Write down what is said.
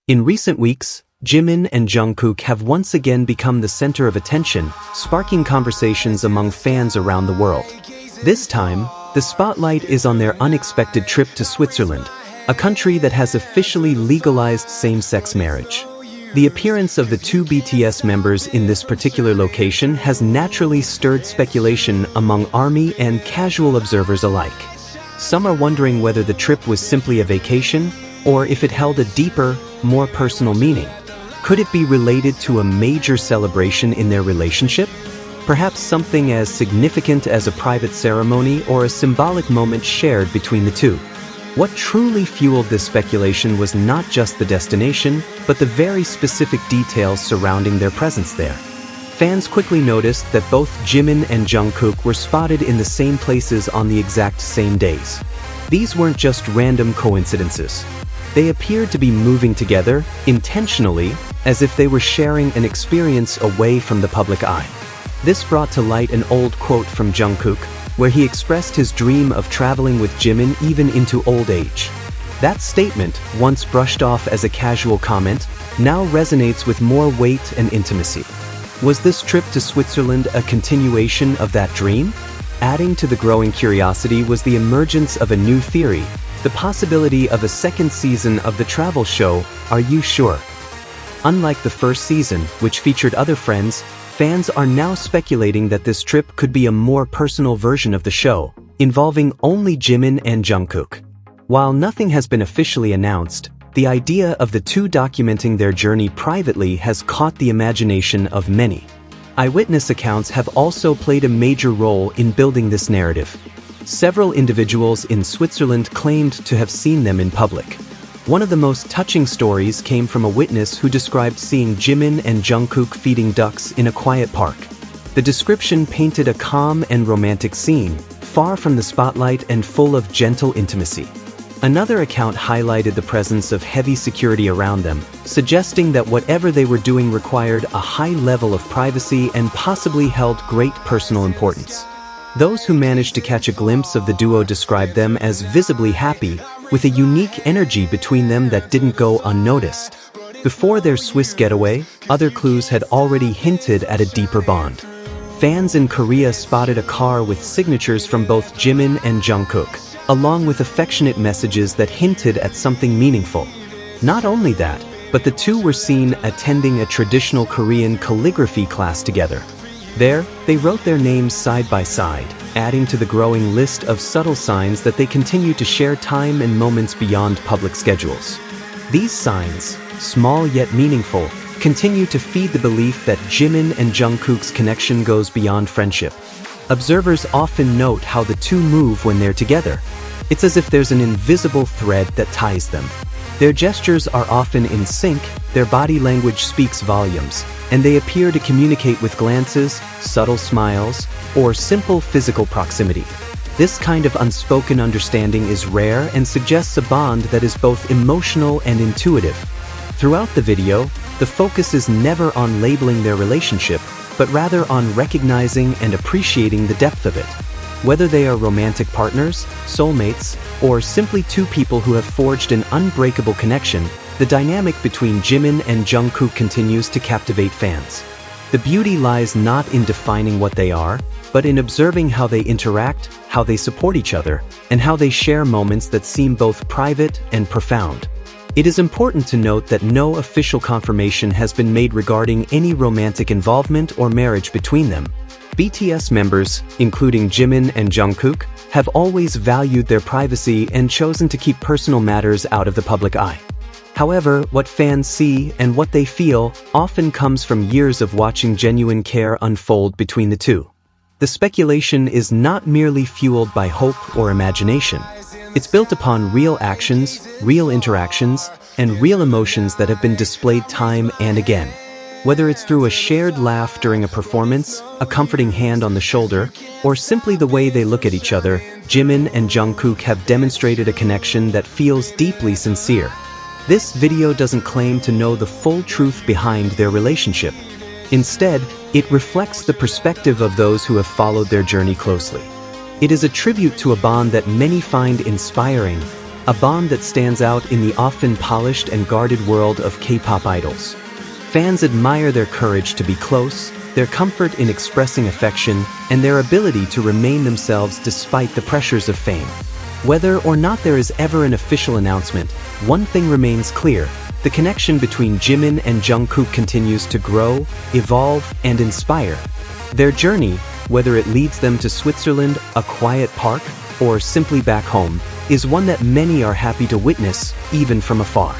In recent weeks, Jimin and Jungkook have once again become the center of attention, sparking conversations among fans around the world. This time, the spotlight is on their unexpected trip to Switzerland, a country that has officially legalized same-sex marriage. The appearance of the two BTS members in this particular location has naturally stirred speculation among ARMY and casual observers alike. Some are wondering whether the trip was simply a vacation, or if it held a deeper, more personal meaning. Could it be related to a major celebration in their relationship? Perhaps something as significant as a private ceremony or a symbolic moment shared between the two. What truly fueled this speculation was not just the destination, but the very specific details surrounding their presence there. Fans quickly noticed that both Jimin and Jungkook were spotted in the same places on the exact same days. These weren't just random coincidences. They appeared to be moving together, intentionally, as if they were sharing an experience away from the public eye. This brought to light an old quote from Jungkook, where he expressed his dream of traveling with Jimin even into old age. That statement, once brushed off as a casual comment, now resonates with more weight and intimacy. Was this trip to Switzerland a continuation of that dream? Adding to the growing curiosity was the emergence of a new theory, the possibility of a second season of the travel show, Are You Sure? Unlike the first season, which featured other friends, fans are now speculating that this trip could be a more personal version of the show, involving only Jimin and Jungkook. While nothing has been officially announced, the idea of the two documenting their journey privately has caught the imagination of many. Eyewitness accounts have also played a major role in building this narrative. Several individuals in Switzerland claimed to have seen them in public. One of the most touching stories came from a witness who described seeing Jimin and Jungkook feeding ducks in a quiet park. The description painted a calm and romantic scene, far from the spotlight and full of gentle intimacy. Another account highlighted the presence of heavy security around them, suggesting that whatever they were doing required a high level of privacy and possibly held great personal importance. Those who managed to catch a glimpse of the duo described them as visibly happy, with a unique energy between them that didn't go unnoticed. Before their Swiss getaway, other clues had already hinted at a deeper bond. Fans in Korea spotted a car with signatures from both Jimin and Jungkook, along with affectionate messages that hinted at something meaningful. Not only that, but the two were seen attending a traditional Korean calligraphy class together. There, they wrote their names side by side, adding to the growing list of subtle signs that they continue to share time and moments beyond public schedules. These signs, small yet meaningful, continue to feed the belief that Jimin and Jungkook's connection goes beyond friendship. Observers often note how the two move when they're together. It's as if there's an invisible thread that ties them. Their gestures are often in sync, their body language speaks volumes, and they appear to communicate with glances, subtle smiles, or simple physical proximity. This kind of unspoken understanding is rare and suggests a bond that is both emotional and intuitive. Throughout the video, the focus is never on labeling their relationship, but rather on recognizing and appreciating the depth of it. Whether they are romantic partners, soulmates, or simply two people who have forged an unbreakable connection, the dynamic between Jimin and Jungkook continues to captivate fans. The beauty lies not in defining what they are, but in observing how they interact, how they support each other, and how they share moments that seem both private and profound. It is important to note that no official confirmation has been made regarding any romantic involvement or marriage between them. BTS members, including Jimin and Jungkook, have always valued their privacy and chosen to keep personal matters out of the public eye. However, what fans see and what they feel often comes from years of watching genuine care unfold between the two. The speculation is not merely fueled by hope or imagination. It's built upon real actions, real interactions, and real emotions that have been displayed time and again. Whether it's through a shared laugh during a performance, a comforting hand on the shoulder, or simply the way they look at each other, Jimin and Jungkook have demonstrated a connection that feels deeply sincere. This video doesn't claim to know the full truth behind their relationship. Instead, it reflects the perspective of those who have followed their journey closely. It is a tribute to a bond that many find inspiring, a bond that stands out in the often polished and guarded world of K-pop idols. Fans admire their courage to be close, their comfort in expressing affection, and their ability to remain themselves despite the pressures of fame. Whether or not there is ever an official announcement, one thing remains clear: the connection between Jimin and Jungkook continues to grow, evolve, and inspire. Their journey, whether it leads them to Switzerland, a quiet park, or simply back home, is one that many are happy to witness, even from afar.